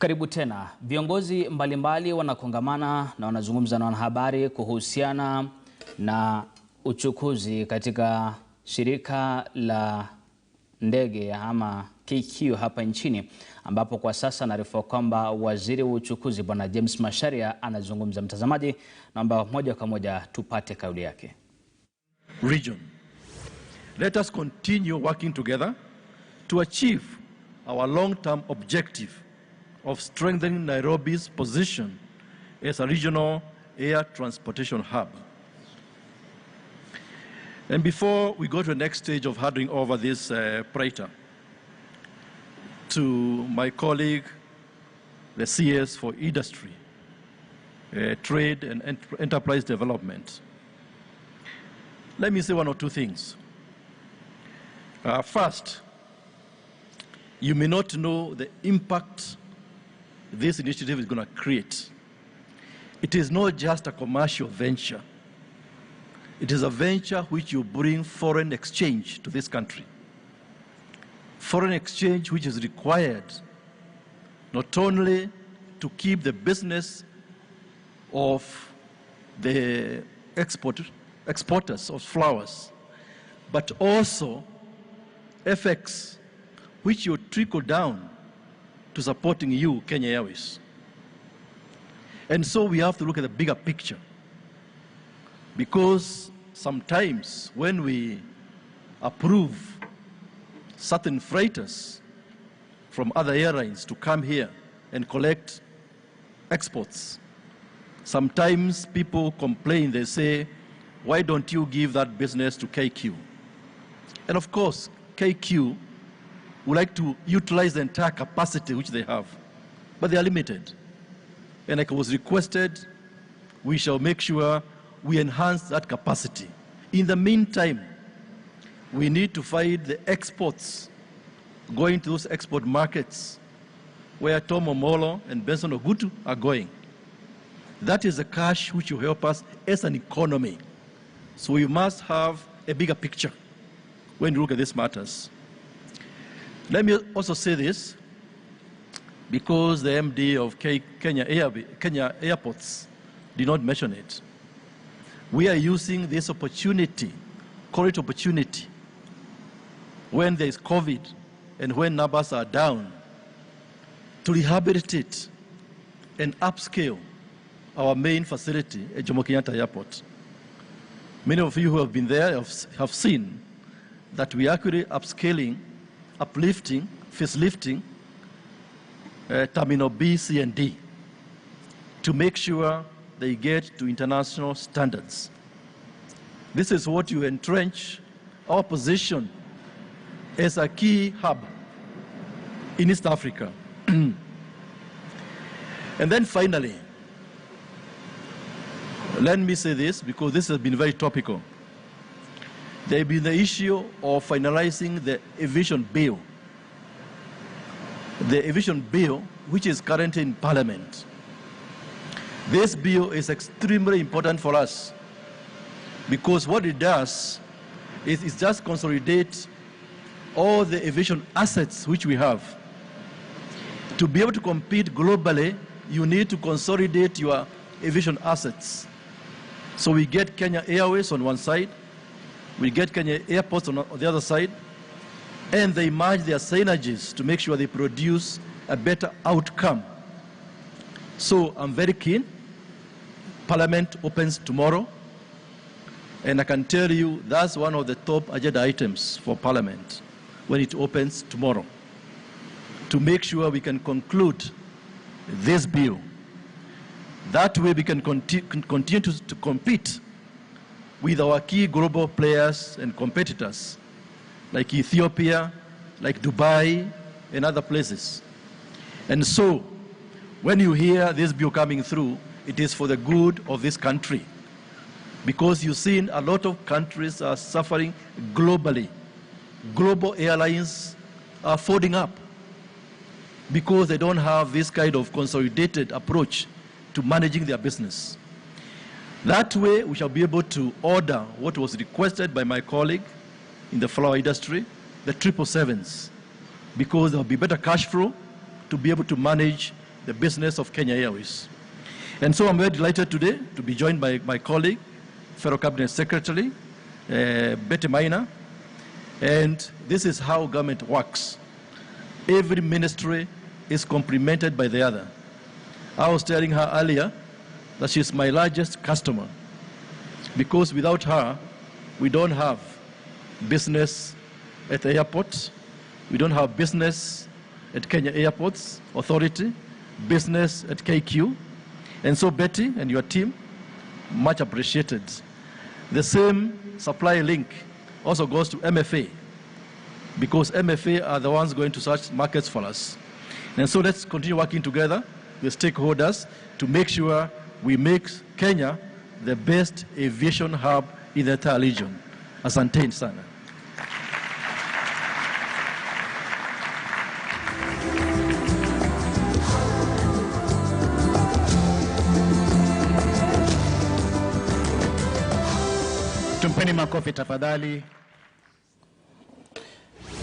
Karibu tena. Viongozi mbalimbali wanakongamana na wanazungumza na wanahabari kuhusiana na uchukuzi katika shirika la ndege ama KQ hapa nchini, ambapo kwa sasa naarifa kwamba waziri wa uchukuzi Bwana James Macharia anazungumza. Mtazamaji, naomba moja kwa moja tupate kauli yake. Region. Let us continue working together to achieve our long-term objective of strengthening Nairobi's position as a regional air transportation hub. And before we go to the next stage of handing over this praetor to my colleague, the CS for Industry, Trade and Enterprise Development, let me say one or two things. First, you may not know the impact this initiative is going to create. It is not just a commercial venture. It is a venture which you bring foreign exchange to this country. Foreign exchange which is required not only to keep the business of the exporters of flowers, but also FX, which you trickle down to supporting you, Kenya Airways. And so we have to look at the bigger picture, because sometimes when we approve certain freighters from other airlines to come here and collect exports, sometimes people complain, they say, why don't you give that business to KQ? And of course, KQ would like to utilize the entire capacity which they have, but they are limited. And like was requested, we shall make sure we enhance that capacity. In the meantime, we need to find the exports going to those export markets where Tom Omolo and Benson Ogutu are going. That is the cash which will help us as an economy. So we must have a bigger picture when you look at these matters. Let me also say this, because the MD of Kenya Airports did not mention it. We are using this opportunity, call it opportunity, when there is COVID and when numbers are down, to rehabilitate and upscale our main facility at Jomo Kenyatta Airport. Many of you who have been there have seen that we are actually upscaling, uplifting, facelifting Terminal B, C, and D to make sure they get to international standards. This is what you entrench our position as a key hub in East Africa. And then finally, let me say this, because this has been very topical. There has been the issue of finalizing the aviation bill. The aviation bill, which is currently in Parliament. This bill is extremely important for us, because what it does is it just consolidates all the aviation assets which we have. To be able to compete globally, you need to consolidate your aviation assets. So we get Kenya Airways on one side, we get Kenya Airports on the other side, and they merge their synergies to make sure they produce a better outcome. So I'm very keen. Parliament opens tomorrow, and I can tell you that's one of the top agenda items for Parliament when it opens tomorrow, to make sure we can conclude this bill. That way we can continue to compete with our key global players and competitors, like Ethiopia, like Dubai, and other places. And so, when you hear this bill coming through, it is for the good of this country, because you've seen a lot of countries are suffering globally. Global airlines are folding up because they don't have this kind of consolidated approach to managing their business. That way, we shall be able to order what was requested by my colleague in the flower industry, the 777s, because there will be better cash flow to be able to manage the business of Kenya Airways. And so I'm very delighted today to be joined by my colleague, fellow Cabinet Secretary, Betty Maina. And this is how government works. Every ministry is complemented by the other. I was telling her earlier that she's my largest customer, because without her, we don't have business at the airport, we don't have business at Kenya Airports Authority, business at KQ. And so Betty and your team, much appreciated. The same supply link also goes to MFA, because MFA are the ones going to search markets for us. And so let's continue working together with stakeholders to make sure we make Kenya the best aviation hub in the entire region. Asanteni sana. Tumpeni makofi tafadhali.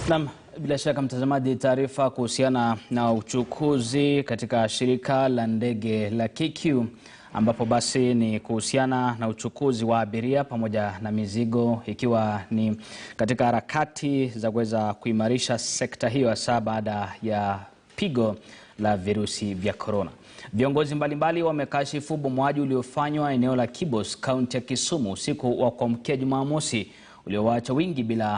Naam, bila shaka mtazamaji, taarifa kuhusiana na uchukuzi katika shirika la ndege la KQ, ambapo basi ni kuhusiana na uchukuzi wa abiria pamoja na mizigo, ikiwa ni katika harakati za kuweza kuimarisha sekta hiyo hasa baada ya pigo la virusi vya corona. Viongozi mbalimbali wamekashifu ubomoaji uliofanywa eneo la Kibos, kaunti ya Kisumu usiku wa kuamkia Jumamosi, uliowaacha wingi bila